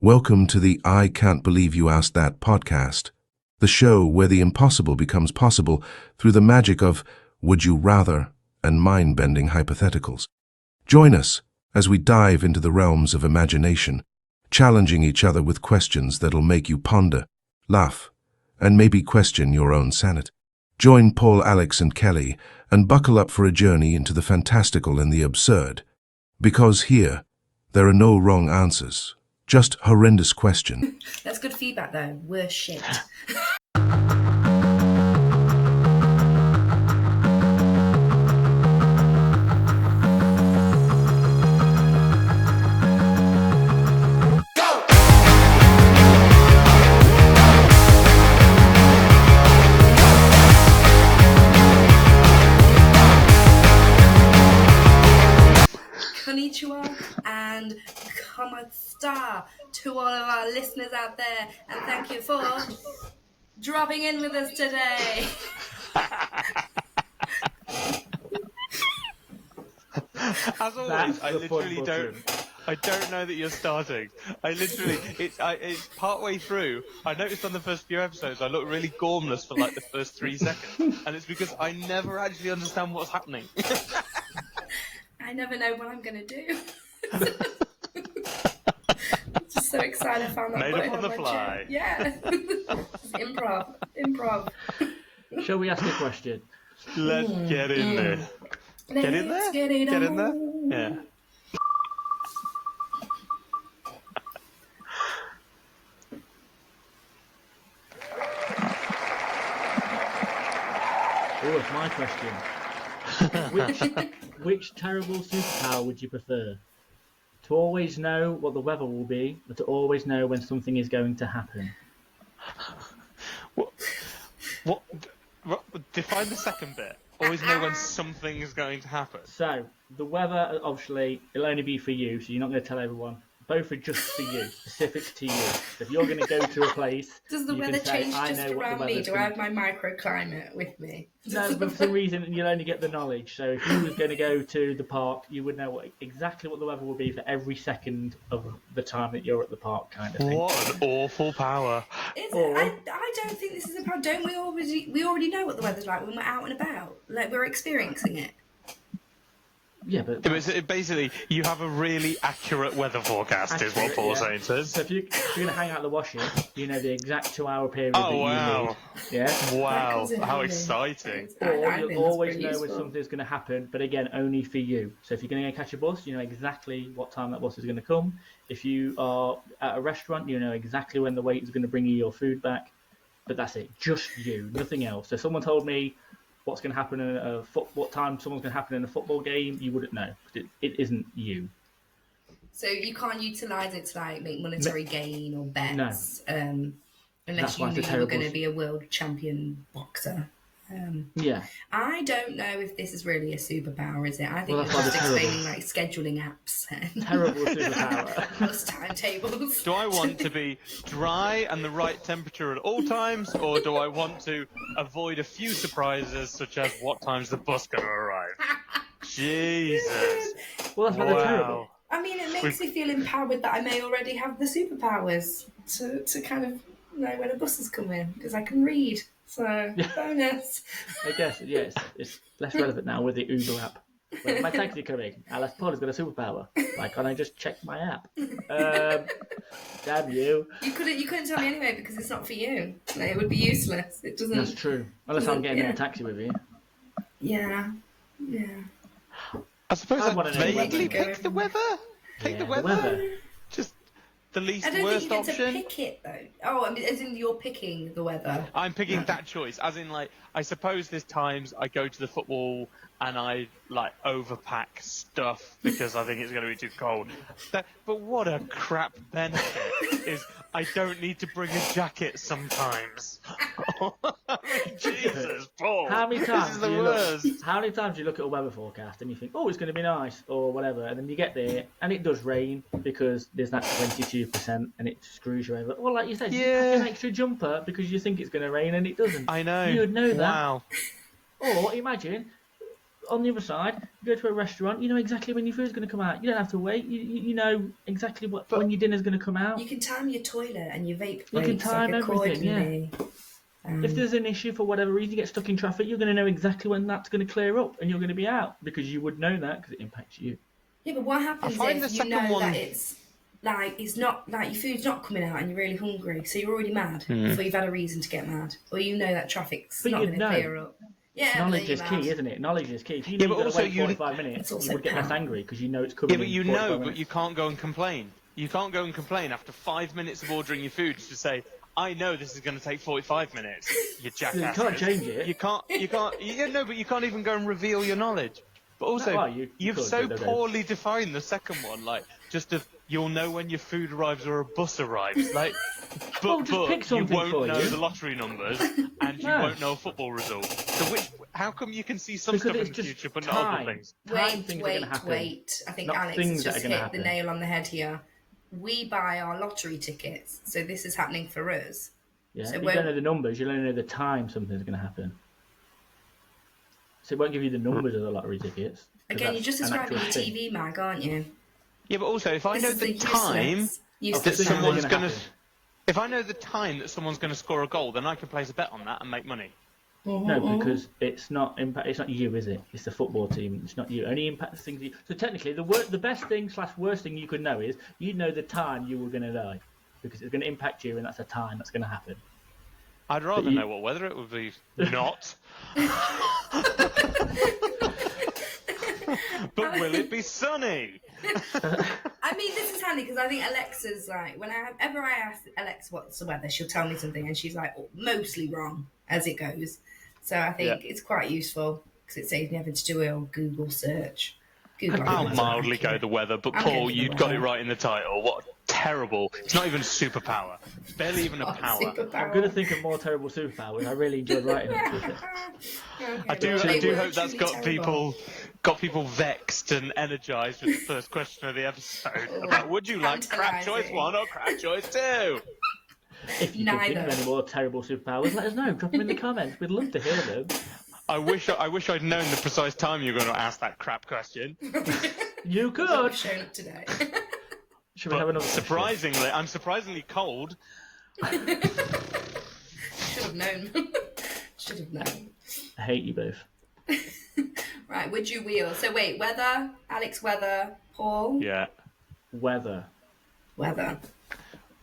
Welcome to the I Can't Believe You Asked That podcast, the show where the impossible becomes possible through the magic of would you rather and mind-bending hypotheticals. Join us as we dive into the realms of imagination, challenging each other with questions that'll make you ponder, laugh, and maybe question your own sanity. Join Paul, Alex, and Kelly and buckle up for a journey into the fantastical and the absurd. Because here, there are no wrong answers, just horrendous questions. That's good feedback, though. Worse shit. Konnichiwa and Kamatsuta to all of our listeners out there, and thank you for dropping in with us today. As always, I don't know that you're starting. It's partway through. I noticed on the first few episodes I look really gormless for like the first 3 seconds, and it's because I never actually understand what's happening. I never know what I'm going to do. Just so excited I found that Made button up on the fly. chair. Yeah. Improv. Shall we ask a question? Let's get in there. Get in there? Let's get it Get on. in there? Yeah. Oh, it's my question. Which terrible superpower would you prefer? To always know what the weather will be, or to always know when something is going to happen? What? Define the second bit. Always know when something is going to happen. So, the weather, obviously, it'll only be for you, so you're not going to tell everyone. Both are just for you, specific to you. So if you're going to go to a place, Does the you weather can say, change I just know what the around me? weather's Do I going have my microclimate with me? No, but for some reason you'll only get the knowledge. So if you was going to go to the park, you would know exactly what the weather will be for every second of the time that you're at the park, kind of thing. What an awful power! I don't think this is a problem. Don't we already know what the weather's like when we're out and about? Like we're experiencing it. Yeah, but Basically, you have a really accurate weather forecast, is what Paul's saying. So if you're going to hang out the washing, you know the exact 2-hour period that you need. Yeah. Wow, That comes in how handy. exciting! Or I think you'll that's always pretty know useful. when something's going to happen, but again, only for you. So if you're going to go catch a bus, you know exactly what time that bus is going to come. If you are at a restaurant, you know exactly when the waiter's going to bring you your food back. But that's it, just you, nothing else. So if someone told me what's going to happen in what time someone's going to happen in a football game, you wouldn't know. It isn't you. So you can't utilise it to like make monetary gain or bets, unless That's you why it's knew a you were terrible- going to be a world champion boxer. Yeah. I don't know if this is really a superpower, is it? I think Well, it's that's why just they're explaining like scheduling apps and Terrible superpower. bus timetables. Do I want to be dry and the right temperature at all times, or do I want to avoid a few surprises, such as what time's the bus going to arrive? Jesus. Well, that's why they're terrible. I mean, it makes me feel empowered that I may already have the superpowers to kind of know when a bus is coming, because I can read. So, bonus. I guess, yeah, it's less relevant now with the Uber app. When's my taxi coming? Alice Paul has got a superpower. Why can't I just check my app? Damn you. You couldn't tell me anyway because it's not for you. Like, it would be useless. It doesn't. That's true. Unless I'm getting in a taxi with you. Yeah. I suppose I wanna know the vaguely weather. pick the weather. Pick the Yeah, weather. Just the least I don't worst think you get option. to pick it though. Oh, I mean, as in you're picking the weather. I'm picking that choice, as in, like, I suppose there's times I go to the football and I, like, overpack stuff because I think it's going to be too cold. But what a crap benefit is I don't need to bring a jacket sometimes. I mean, Jesus, Paul. How many times This is the do you worst. look? How many times do you look at a weather forecast and you think, oh, it's going to be nice or whatever, and then you get there and it does rain because there's that 22% and it screws you over. Well, like you said, you pack an extra jumper because you think it's going to rain and it doesn't. I know. You'd know that. Wow. Or imagine, on the other side, you go to a restaurant, you know exactly when your food's going to come out. You don't have to wait. You know exactly when your dinner's going to come out. You can time your toilet and your vape breaks You can time everything, accordingly. If there's an issue for whatever reason, you get stuck in traffic, you're going to know exactly when that's going to clear up, and you're going to be out because you would know that because it impacts you. Yeah, but what happens find if the you know second one- that it's not like your food's not coming out and you're really hungry, so you're already mad before you've had a reason to get mad, or you know that traffic's But not you'd going to know. clear up. Yeah, Knowledge but is then key, you're mad. isn't it? Knowledge is key. If you Yeah, know but you've got also to wait you- 45 minutes, It's also you would get less power. angry because you know it's coming. Yeah, but in you 45 know, minutes. but you can't go and complain. You can't go and complain after 5 minutes of ordering your food to say, I know this is going to take 45 minutes, you jackass. You can't change it. You can't, yeah, no, but you can't even go and reveal your knowledge. But also, well, you you've could, so but they don't. poorly defined the second one, like, you'll know when your food arrives or a bus arrives, like, Well, just pick you something won't for know you. the lottery numbers, and you No. won't know a football result. So how come you can see some Because stuff in it's the just future, but not other time. things? Time things are going to happen. Wait. I think Not Alex things has that just are gonna hit the happen. nail on the head here. We buy our lottery tickets, so this is happening for us. Yeah, So you when- don't know the numbers, you only know the time something's going to happen. So it won't give you the numbers of the lottery tickets. 'cause Again, you're that's just an describing actual your thing. TV mag, aren't you? Yeah, but also, if I This know is the a time useless that things are someone's gonna going to... happen. If I know the time that someone's going to score a goal, then I can place a bet on that and make money. No, because it's not impact. It's not you, is it? It's the football team. It's not you. Only impact the things. So technically, the best thing / worst thing you could know is you know the time you were going to die, because it's going to impact you, and that's a time that's going to happen. I'd rather you- know what weather it would be. Not. But will it be sunny? I mean, this is handy because I think Alexa's like, whenever I ask Alexa what's the weather, she'll tell me something and she's like mostly wrong as it goes. So I think it's quite useful because it saves me having to do a Google search. Google I'll Weather, mildly thank you. go the weather, but I'm Paul, going for the you'd got it weather. right in the title. What terrible. It's not even a superpower. It's barely even a Oh, power. superpower. I'm going to think of more terrible superpowers. I really enjoyed writing it. Okay, I do well, they were hope that's truly terrible. got people vexed and energised with the first question of the episode. About would you like crap choice tantalising. 1 or crap choice 2? If you can think of Neither. any more terrible superpowers, let us know. Drop them in the comments. We'd love to hear them. I wish I'd known the precise time you were going to ask that crap question. You I've could. shown up today. Should we have another question? Surprisingly, I'm surprisingly cold. Should have known. Should have known. I hate you both. Right, would you wheel? So wait, weather, Alex, weather, Paul, Yeah. Weather. weather.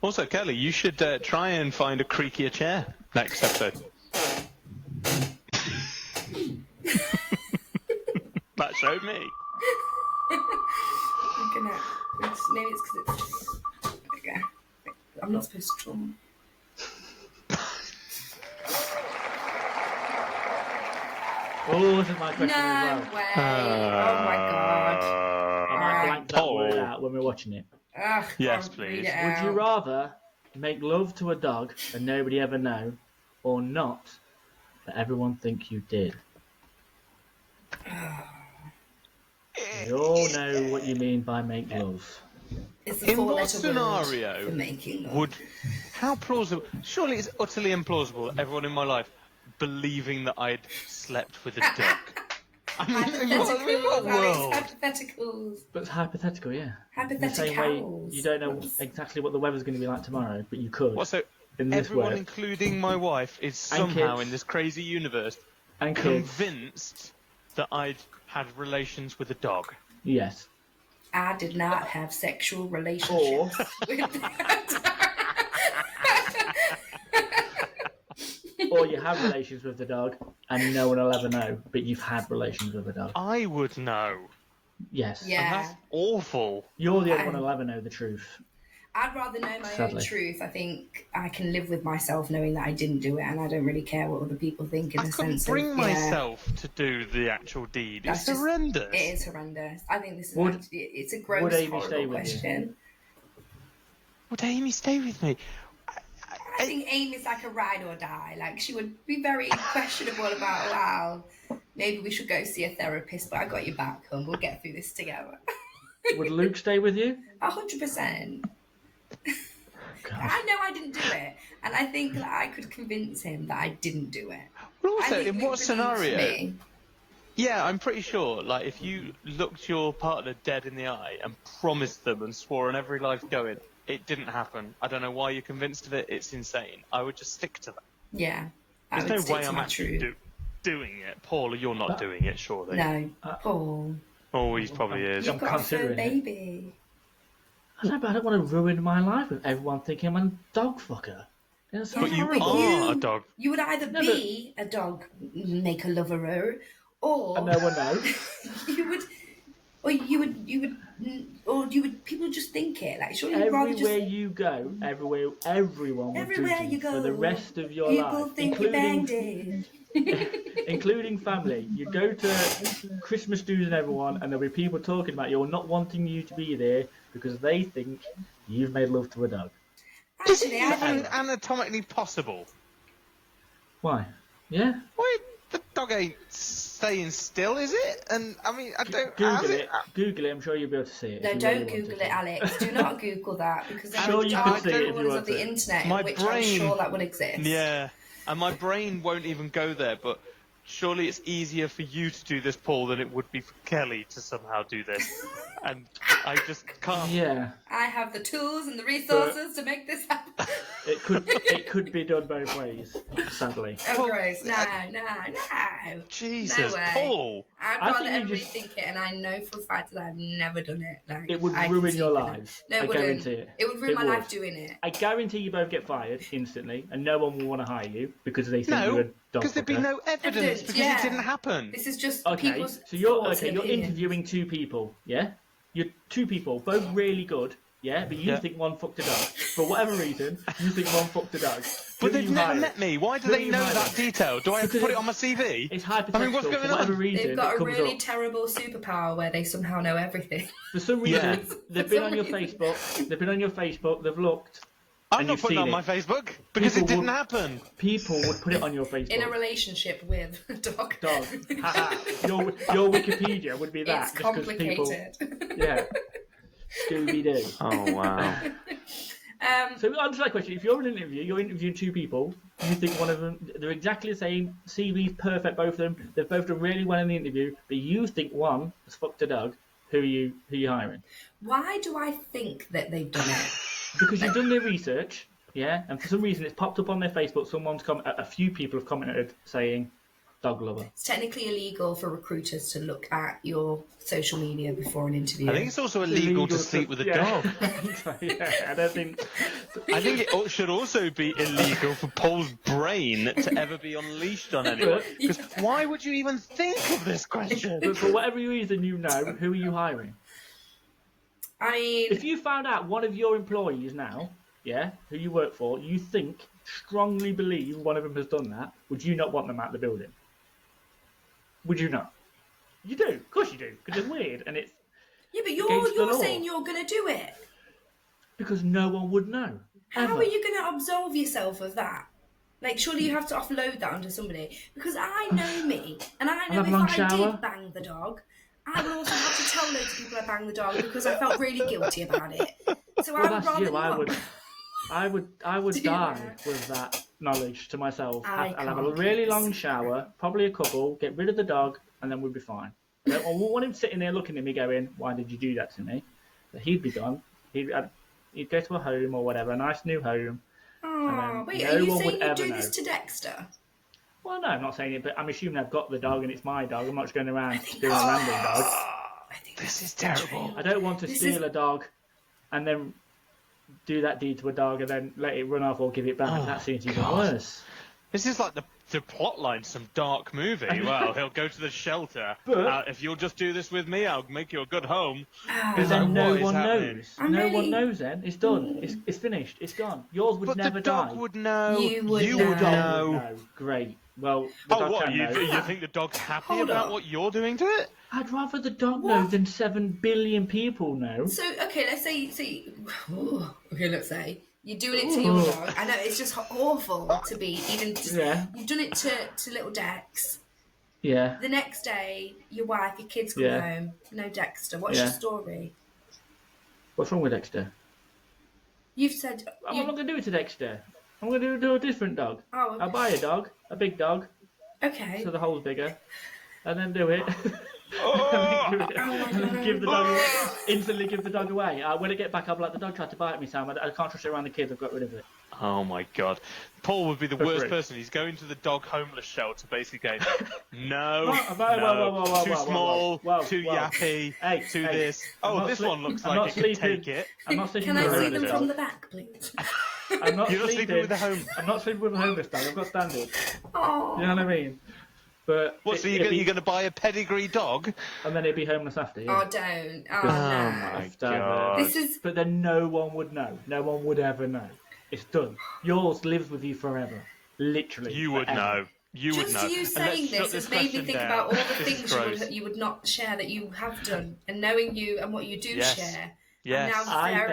Also, Kelly, you should try and find a creakier chair next episode. That showed me. I'm gonna. Maybe it's because it's. Okay. I'm not supposed to draw. Oh, this is my question No as well. way! Oh my god! I might blank that Paul. word out when we're watching it. Ugh, Yes, I'll read please. it Would you out. rather make love to a dog and nobody ever know, or not, but everyone think you did? We all know what you mean by make love. It's the In what four-letter word scenario for making love. would... How plausible... Surely it's utterly implausible that everyone in my life believing that I'd slept with a duck. I mean, in what world? Hypotheticals. But it's hypothetical, yeah. In the Hypotheticals. same way, you don't know exactly what the weather's going to be like tomorrow, but you could. What, so in this everyone, word. including my wife, is And somehow kids. in this crazy universe And kids. convinced that I'd had relations with a dog. Yes. I did not have sexual relationships with Or you have relations with the dog and no one will ever know, but you've had relations with the dog. I would know. Yes. And Yeah. that's awful. You're the only one who'll ever know the truth. I'd rather know my own Sadly. truth. I think I can live with myself knowing that I didn't do it, and I don't really care what other people think in I the couldn't sense bring of myself to do the actual deed. That's It's just- horrendous. It is horrendous. I think this is Would- actually, it's a would gross, Amy stay horrible with you? question. Would Amy stay with me? I think Amy's like a ride or die. Like, she would be very questionable about, wow, maybe we should go see a therapist, but I got your back, hon. We'll get through this together. Would Luke stay with you? 100%. I know I didn't do it, and I think that I could convince him that I didn't do it. But I also, think in Luke what believes scenario? me. Yeah, I'm pretty sure. Like, if you looked your partner dead in the eye and promised them and swore on every life going, it didn't happen. I don't know why you're convinced of it. It's insane. I would just stick to that. Yeah, I There's would no stick way to I'm my actually truth. doing it. Paul, you're not doing it, surely. No, Paul. Oh, he probably is. You've I'm got a fur considering it. baby. I know, but I don't want to ruin my life with everyone thinking I'm a dog fucker. It's so But you horrible. are a dog. You would either be a dog maker lover, or And no one knows. you would, or you would. People just think it. Like, surely you'd rather Everywhere just. you go, everyone will Everywhere judge you go, for the rest of your people life, think you banged it. including family. You go to Christmas dues and everyone, and there'll be people talking about you or not wanting you to be there because they think you've made love to a dog. Is Actually, it I even think anatomically possible? Why? Yeah. Why, the dog ain't staying still, is it? And, I mean, I don't... Google it. Google it. I'm sure you'll be able to see it. no. if you Don't really want Google to. it, Alex. Do not Google that because there Sure, you are could see it if you corners want of the to. internet My in which I'm brain- sure that would exist. Yeah, and my brain won't even go there, but surely it's easier for you to do this, Paul, than it would be for Kelly to somehow do this. And I just can't... Yeah. I have the tools and the resources to make this happen. It could be done both ways, sadly. Oh, gross. No. Jesus, No way. Paul! I'd I rather think you everybody just- think it, and I know for a fact that I've never done it. Like, It would I can ruin sleep your in it. lives. No, I it wouldn't. guarantee it. It would ruin It my would. life doing it. I guarantee you both get fired instantly, and no one will want to hire you because they think you're No, a dog because there'd be fucker. no evidence, because yeah. it didn't happen. This is just Okay, people's so you're thoughts and You're opinions. interviewing two people, yeah? You're two people, both really good, yeah. But you Yeah. think one fucked a dog for whatever reason. You think one fucked a dog. But Who they've you never hire? met me. Why do Who they you know hire? that detail? Do I have to Because put it on my CV? It's hypothetical. I mean, what's for going whatever on? reason, They've got it a comes really up. terrible superpower where they somehow know everything. For some reason, Yeah. they've been on your Facebook. They've been on your Facebook. They've looked. I'm and not you've putting it seen on my it. Facebook because People it didn't will- happen. People would put it on your Facebook. In a relationship with a dog. Dog. your Wikipedia would be that. It's just 'cause people, complicated. yeah. Scooby Doo. Oh, wow. So answer that question. If you're in an interview, you're interviewing two people. You think one of them, they're exactly the same. CV's perfect, both of them. They've both done really well in the interview, but you think one has fucked a dog. Who are you hiring? Why do I think that they've done it? Because you've done their research, yeah, and for some reason it's popped up on their Facebook. A few people have commented saying, "Dog lover." It's technically illegal for recruiters to look at your social media before an interview. I think it's also illegal to sleep with a dog. Yeah, I don't think. I think it should also be illegal for Paul's brain to ever be unleashed on anyone. Because why would you even think of this question? But for whatever reason, you know, who are you hiring? I mean, If you found out one of your employees now, yeah, who you work for, you strongly believe one of them has done that, would you not want them out of the building? Would you not? You do, of course you do, because it's weird and it's yeah, but against the you're law. saying you're going to do it. because no one would know. How ever. are you going to absolve yourself of that? Like, surely you have to offload that onto somebody. Because I know me, and I know have a if long I shower. did bang the dog, I would also have to tell loads of people I banged the dog because I felt really guilty about it. So Well, I would that's rather you. not. I would Do die that. with that knowledge to myself. I I'll have a can't really keep long a shower, probably a couple, get rid of the dog, and then we'd be fine. I wouldn't want him sitting there looking at me going, "Why did you do that to me?" But he'd be gone. He'd go to a home or whatever, a nice new home. Oh, wait, no are you one saying would you ever do know. this to Dexter? Well, no, I'm not saying it, but I'm assuming I've got the dog and it's my dog. I'm not just going around stealing a random dog. I think This is that's terrible. I don't want to This steal is- a dog and then do that deed to a dog and then let it run off or give it back. Oh, that seems even God. worse. This is like the plot line to some dark movie. Well, he'll go to the shelter. But- If you'll just do this with me, I'll make you a good home. But Is then that no what is one happening? knows. I'm No really- one knows then. It's done. It's finished. It's gone. Yours would But never the dog die. would know. You would you know. would Dog know. would know. Great. Well, the Oh, dog what? can You, know. you think the dog's happy Hold about on. what you're doing to it? I'd rather the dog What? know than 7 billion people know. So, okay, let's say, let's say you're doing it to your dog. I know it's just awful to be even. Yeah. You've done it to little Dex. Yeah. The next day, your wife, your kids come Yeah. home. No Dexter. What's Yeah. your story? What's wrong with Dexter? You've said. I'm not going to do it to Dexter. I'm going to do a different dog. Oh, I'll buy a dog, a big dog, okay. so the hole's bigger. and then do it. And then give the dog instantly give the dog away. When I get back, I'll be like, the dog tried to bite me, Sam. I can't trust it around the kids. I've got rid of it. Oh my god. Paul would be the worst free. person. He's going to the dog homeless shelter, basically going, no, Whoa, too small, too whoa. yappy, too Hey, this. Oh, this one looks like it could take it. I'm not sleeping Can with I a see homeless them dog. from the back, please? I'm not You're not sleeping with a home. I'm not sleeping with a homeless dog. I've got standards. Oh. You know what I mean? But What, so you're going to buy a pedigree dog? and then it'd be homeless after. Yeah. Oh, don't. Oh, Oh no. my Standard. god. This is. But then no one would know. No one would ever know. It's done. Yours lives with you forever. Literally. You would forever. know. You would Just know. you And saying let's shut this has made me question think down. about all the This is things gross. you would not share that you have done, and knowing you and what you do Yes. share. Yes. I'm now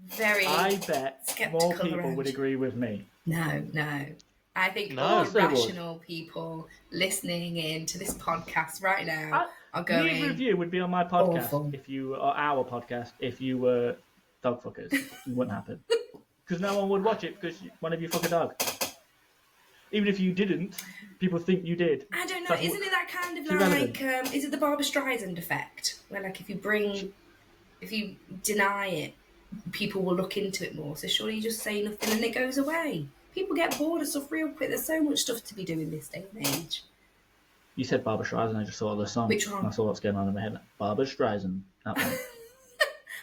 very I bet skeptical more people around. would agree with me. No. I think No. all Yes, they would. rational people listening in to this podcast right now are going. Neither of you would be on my podcast Awful. if you or our podcast if you were dog fuckers. It wouldn't happen because no one would watch it because one of you fuck a dog. Even if you didn't, people think you did. I don't know. That's Isn't it that kind of it's irrelevant. like? Is it the Barbra Streisand effect, where like if you deny it, people will look into it more. So surely you just say nothing and it goes away. People get bored of stuff real quick. There's so much stuff to be doing this day and age. You said Barbra Streisand, I just thought of the song. Which one? That's all that's going on in my head. Barbra Streisand. That one.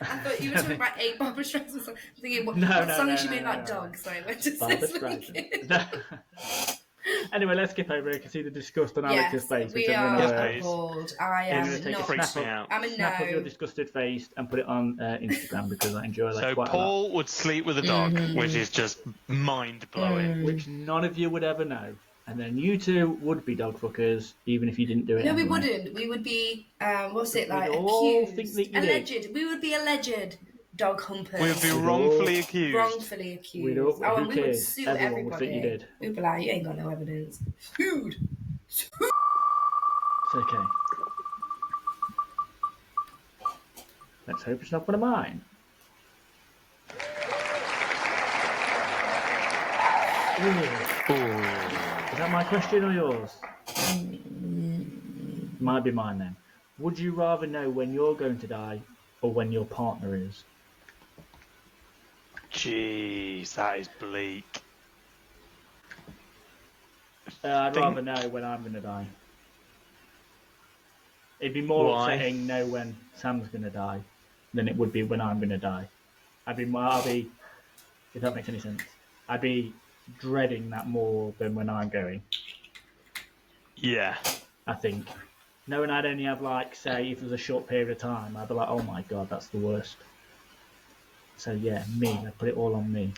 I thought you were talking about a Barbra Streisand song. I'm thinking, what No, song no, is she no, made no, about no. dogs? So I went to Barbra this Streisand. No. Anyway, let's skip over it. You can see the disgust on Alex's Yes, face. we which I'm are gonna, Yes, please. appalled. I I'm am gonna take a not. freaks snap me of, out. I'm a snap of your no. disgusted face and put it on Instagram because I enjoy that So quite a lot. Paul would sleep with a dog, which is just mind-blowing. Which none of you would ever know. And then you two would be dog fuckers, even if you didn't do it. No, we anyway. wouldn't. We would be, what's it like? We'd all Accused. think that you did. Alleged. We would be alleged dog humpers. We would be all- wrongfully accused. wrongfully accused. We'd all- oh, who and we would cares? sue Everyone everybody. would think you did. We'd be like, you ain't got no evidence. Sued. It's okay. Let's hope it's not one of mine. Ooh. Is that my question or yours? Might be mine then. Would you rather know when you're going to die or when your partner is? Jeez, that is bleak. I'd Think- rather know when I'm going to die. It'd be more Why? upsetting know when Sam's going to die than it would be when I'm going to die. I'd be, if that makes any sense, I'd be dreading that more than when I'm going, Yeah. I think. Knowing I'd only have, like, say, if it was a short period of time, I'd be like, oh my god, that's the worst. So yeah, me, I'd put it all on me.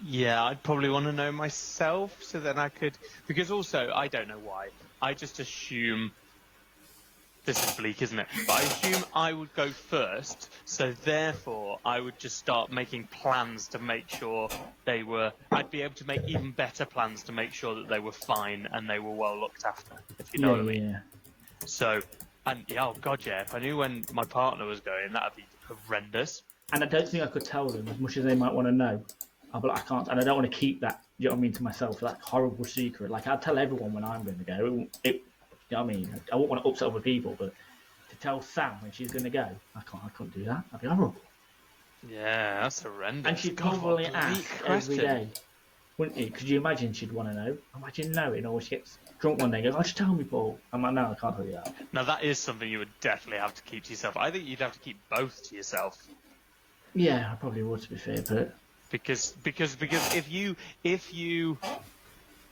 Yeah, I'd probably want to know myself so that I could... Because also, I don't know why. I just assume... This is bleak, isn't it? But I assume I would go first, so therefore I would just start making plans to make sure they were... I'd be able to make even better plans to make sure that they were fine and they were well looked after, if you know what I mean. Yeah. So, and yeah, oh god, yeah, if I knew when my partner was going, that'd be horrendous. And I don't think I could tell them as much as they might want to know. I'll be like, I can't, and I don't want to keep that, you know what I mean, to myself, that horrible secret. Like, I'd tell everyone when I'm going to go. You know what I mean? I wouldn't want to upset other people, but to tell Sam when she's going to go, I couldn't do that. That'd be horrible. Yeah, that's horrendous. And she'd God, probably what a ask bleak every question. day, wouldn't you? Could you imagine she'd want to know? Imagine knowing, or she gets drunk one day and goes, oh, just tell me, Paul. I'm like, no, I can't tell you that. Now that is something you would definitely have to keep to yourself. I think you'd have to keep both to yourself. Yeah, I probably would, to be fair, but... Because if you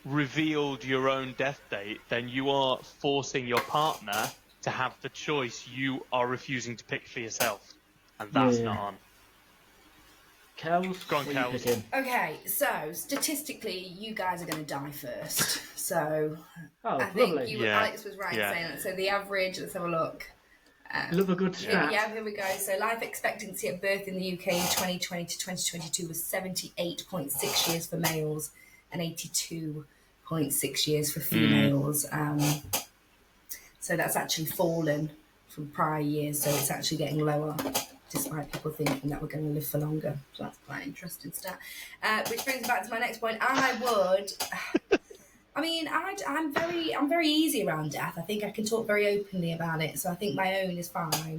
revealed your own death date, then you are forcing your partner to have the choice you are refusing to pick for yourself, and that's Yeah. not on. Kels, Go on, what are you Kels. picking? Okay, so statistically, you guys are going to die first. So Oh, I think lovely. Yeah. Alex was right in Yeah. saying that. So the average, let's have a look. Love a good stat. Yeah, here we go. So life expectancy at birth in the UK in 2020 to 2022 was 78.6 years for males and 82.6 years for females. So that's actually fallen from prior years. So it's actually getting lower, despite people thinking that we're going to live for longer. So that's quite an interesting stat. Which brings me back to my next point. I would... I mean, I'm very easy around death. I think I can talk very openly about it, so I think my own is fine.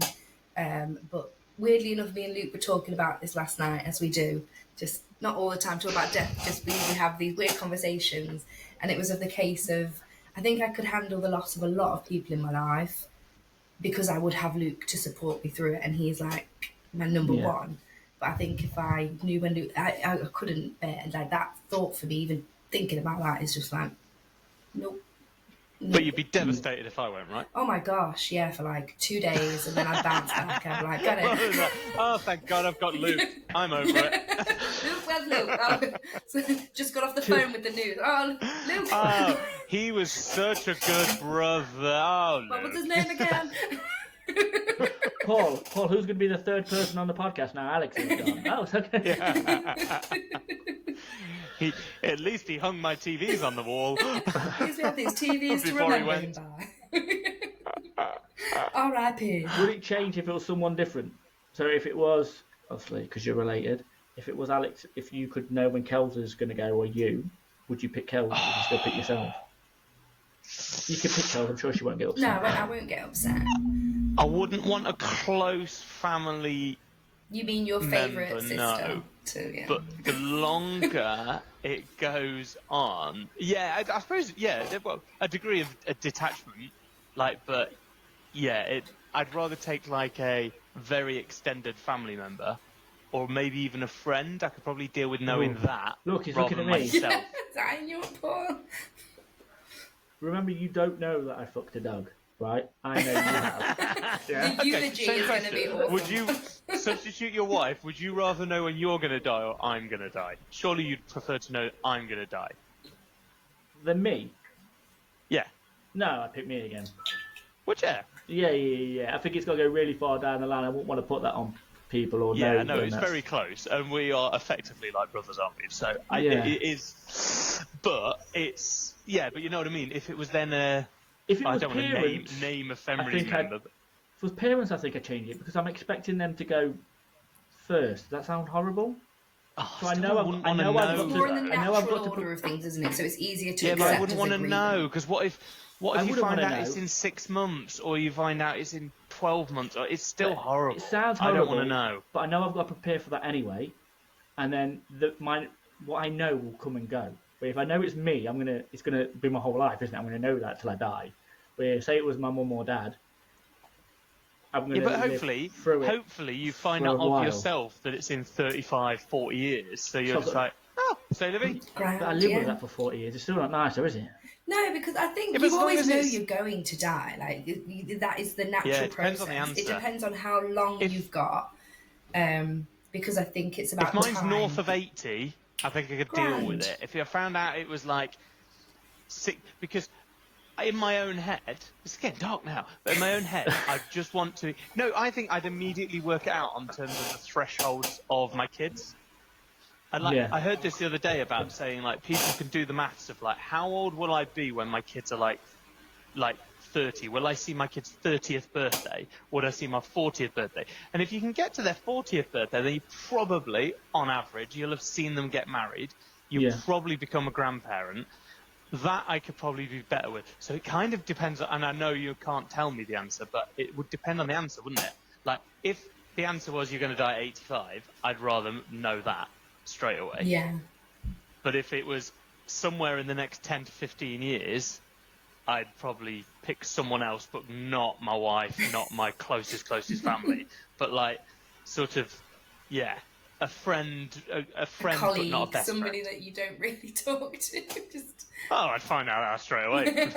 But weirdly enough, me and Luke were talking about this last night, as we do. Just not all the time talk about death. Just we have these weird conversations, and it was of the case of I think I could handle the loss of a lot of people in my life because I would have Luke to support me through it, and he's like my number one. But I think if I knew when Luke, I couldn't bear like that thought for me. Even thinking about that is just like, nope. But you'd be devastated if I went, right? Oh my gosh, yeah, for like 2 days, and then I'd bounce back. I'd be like, got it. Oh, thank God, I've got Luke. I'm over it. Luke, where's Luke? Oh, so just got off the phone with the news. Oh, Luke. Oh, he was such a good brother. Oh, What was Luke. his name again? Paul, who's going to be the third person on the podcast now? Alex is gone. Oh, it's okay. At least he hung my TVs on the wall. He's got these TVs to Before he remember him by. R.I.P. Would it change if it was someone different? So if it was, obviously, because you're related, if it was Alex, if you could know when Kels is going to go, or you, would you pick Kels? Would you still pick yourself? You could pick Kels, I'm sure she won't get upset. No, I won't get upset. I wouldn't want a close family You mean your favourite member, sister? no. Yeah. But the longer it goes on, yeah, I suppose, yeah, well, a degree of a detachment, like, but yeah, I'd rather take like a very extended family member, or maybe even a friend. I could probably deal with knowing that. Look, he's rather looking than at me. myself. Sign your Paul. Remember, you don't know that I fucked a dog, right? I know you have. Yeah? The eulogy Same is going to be question. awesome. Would you substitute your wife? Would you rather know when you're going to die or I'm going to die? Surely you'd prefer to know I'm going to die. Then me? Yeah. No, I pick me again. Would you? Yeah. I think it's got to go really far down the line. I wouldn't want to put that on people or Yeah, know no, them. it's very close, and we are effectively like brothers, aren't we? So Yeah. it is, but it's but you know what I mean. If it was then If it I was don't parents, want to name a I family think member. if it was parents, I think I'd change it because I'm expecting them to go first. Does that sound horrible? Oh, So I still know I've wouldn't got wanna to- It's more in the I know I've natural got to order of things, isn't it? So it's easier to Yeah, accept but I wouldn't as want to agreement. know because what if I you wouldn't find wanna out know. it's in 6 months or you find out it's in 12 months? Or it's still horrible. It sounds I horrible. don't want to know. But I know I've got to prepare for that anyway, and then what I know will come and go. But if I know it's me, it's gonna be my whole life, isn't it? I'm gonna know that till I die. But say it was my mum or dad, I'm gonna Yeah, but live hopefully you find for a out of while. yourself that it's in 35, 40 years. So you're just like, oh, say Livy. But I Ground, live yeah. with that for 40 years. It's still not nice, though, is it? No, because I think Yeah, but as you long always as know it's- you're going to die. Like that is the natural Yeah, it process. depends on the answer. It depends on how long you've got. Because I think it's about If mine's time. north of 80, I think I could deal with Grand. it. If I found out it was like 6, because in my own head, it's getting dark now, but in my own head, I just want to. No, I think I'd immediately work it out on terms of the thresholds of my kids. And like, Yeah. I heard this the other day about saying like people can do the maths of like how old will I be when my kids are like 30? Will I see my kid's 30th birthday? Would I see my 40th birthday? And if you can get to their 40th birthday, then you probably, on average, you'll have seen them get married. You'll Yeah. probably become a grandparent. That I could probably be better with. So it kind of depends, and I know you can't tell me the answer, but it would depend on the answer, wouldn't it? Like, if the answer was you're going to die at 85, I'd rather know that straight away. Yeah. But if it was somewhere in the next 10 to 15 years, I'd probably pick someone else, but not my wife, not my closest family, but like, sort of, yeah, a friend, a friend, Colleague, but not a best somebody friend. that you don't really talk to. Just Oh, I'd find out that straight away.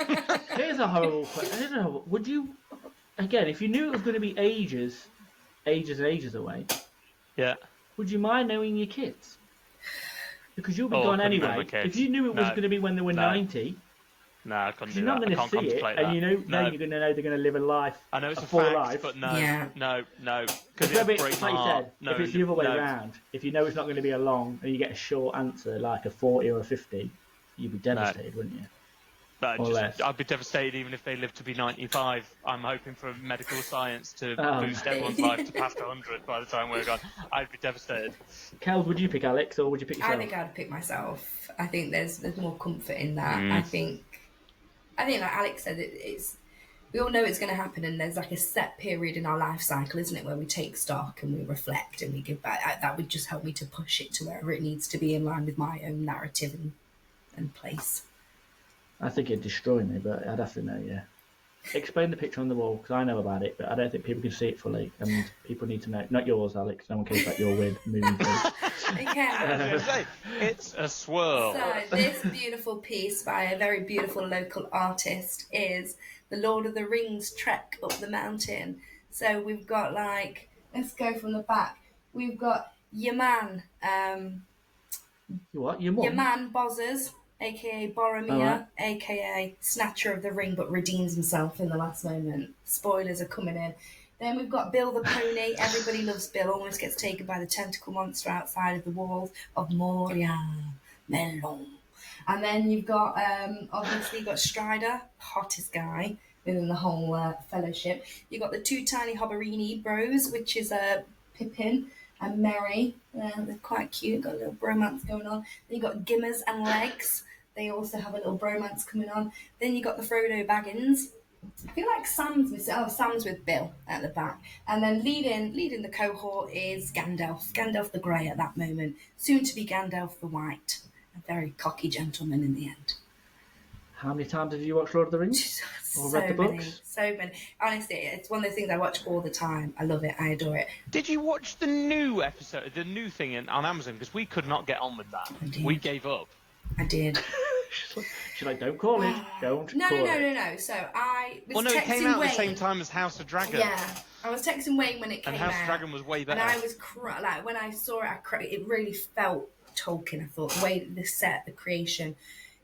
Here's a horrible question. I don't know. Would you, again, if you knew it was going to be ages and ages away, Yeah. would you mind knowing your kids? Because you'll be Oh, I gone couldn't know my anyway. kids. If you knew it was No. going to be when they were No. 90, No, I couldn't do you're not that. going I to can't see it, contemplate and that. you know No. then you're going to know they're going to live a life, I know it's a full fact, life. but no, Yeah. no, because It's a it'll bit, break like my you heart. said, No, if it's the other way no. around, if you know it's not going to be a long and you get a short answer like a 40 or a 50, you'd be devastated, wouldn't you? But Or less. I'd be devastated even if they live to be 95. I'm hoping for medical science to Oh. boost everyone's life to past 100 by the time we're gone. I'd be devastated. Kels, would you pick Alex or would you pick yourself? I think I'd pick myself. I think there's more comfort in that. Mm. I think like Alex said, it's we all know it's going to happen, and there's like a set period in our life cycle, isn't it, where we take stock and we reflect and we give back. That would just help me to push it to wherever it needs to be in line with my own narrative and place. I think it'd destroy me, but I'd have to know, yeah. Explain the picture on the wall, because I know about it, but I don't think people can see it fully, and people need to know. Not yours, Alex. No one cares about your weird moving thing. Okay. It's a swirl. So this beautiful piece by a very beautiful local artist is the Lord of the Rings trek up the mountain. So we've got let's go from the back. We've got your man, You what? Your mum? your man Bozzers, aka Boromir, Alright. aka Snatcher of the Ring, but redeems himself in the last moment. Spoilers are coming in. Then we've got Bill the Pony. Everybody loves Bill. Almost gets taken by the tentacle monster outside of the walls of Moria Melon. And then you've got, obviously, you've got Strider, hottest guy within the whole fellowship. You've got the two tiny Hobberini bros, which is Pippin and Merry. They're quite cute, got a little bromance going on. Then you've got Gimmers and Legs. They also have a little bromance coming on. Then you've got the Frodo Baggins. I feel like Sam's with Bill at the back. And then leading the cohort is Gandalf the Grey at that moment, soon to be Gandalf the White, a very cocky gentleman in the end. How many times have you watched Lord of the Rings? Or read the books? So many. Honestly, it's one of the things I watch all the time. I love it. I adore it. Did you watch the new episode, the new thing on Amazon? Because we could not get on with that. We gave up. I did. She's like, don't call it. Don't No. call it. No. So I was Well, no, it texting came out Wayne. at the same time as House of Dragon. Yeah, I was texting Wayne when it came And out. House of Dragon was way better. And I was when I saw it, it really felt Tolkien. I thought the way that the set, the creation,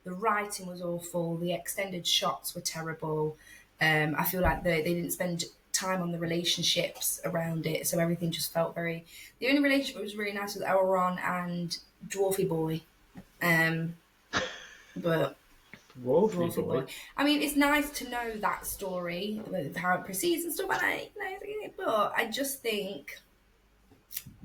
the writing was awful. The extended shots were terrible. I feel like they didn't spend time on the relationships around it, so everything just felt very. The only relationship that was really nice was Elrond and Dwarfy Boy, but. Dwarfy boy. I mean, it's nice to know that story, how it proceeds and stuff like that. But I just think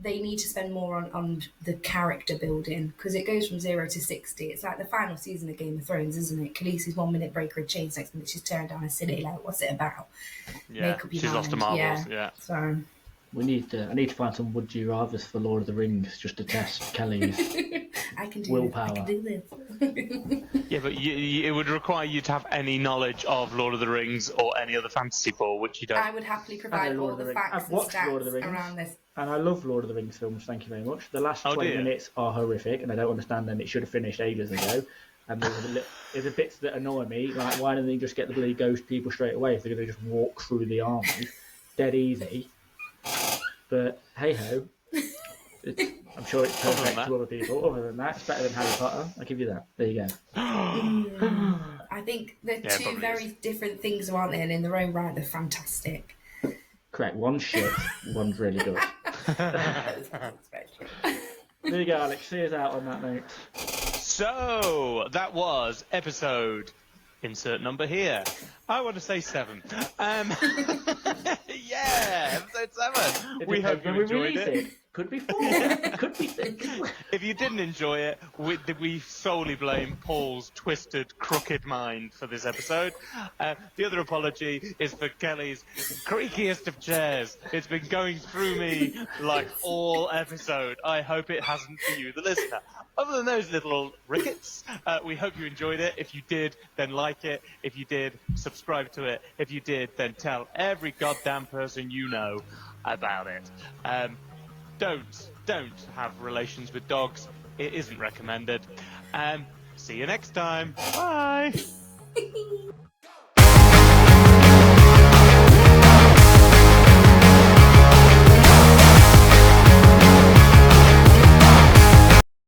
they need to spend more on the character building, because it goes from 0 to 60. It's like the final season of Game of Thrones, isn't it? Khaleesi's 1 minute breaker of chains, next minute she's tearing down a city. Like, what's it about? Yeah, Make up your she's mind. lost to Marvels. Yeah. So I need to find some would you rathers for Lord of the Rings just to test Kelly's I can do willpower. This. I can do this. Yeah, but it would require you to have any knowledge of Lord of the Rings or any other fantasy lore, which you don't. I would happily provide Lord all of the the Rings. facts I've and watched Lord of the stats Rings. around this. And I love Lord of the Rings films, thank you very much. The last Oh, 20 dear. minutes are horrific, and I don't understand them. It should have finished ages ago. And there's the bits that annoy me, like why don't they just get the bloody ghost people straight away if they're going to just walk through the army? Dead easy. But hey-ho. I'm sure it's Other than perfect that. to other people. Other than that, it's better than Harry Potter. I'll give you that. There you go. I think they're Yeah, two probably very is. different things, aren't they? And in their own right, they're fantastic. Correct. One's shit, one's really good. There you go, Alex. See us out on that note. So that was episode. Insert number here. I want to say 7. Yeah, episode 7. It We depends hope you when we enjoyed release it. Could be 4. Could be 6. If you didn't enjoy it, we solely blame Paul's twisted, crooked mind for this episode. The other apology is for Kelly's creakiest of chairs. It's been going through me like all episode. I hope it hasn't for you, the listener. Other than those little rickets, we hope you enjoyed it. If you did, then like it. If you did, subscribe to it. If you did, then tell every goddamn person you know about it. Don't have relations with dogs. It isn't recommended. See you next time. Bye.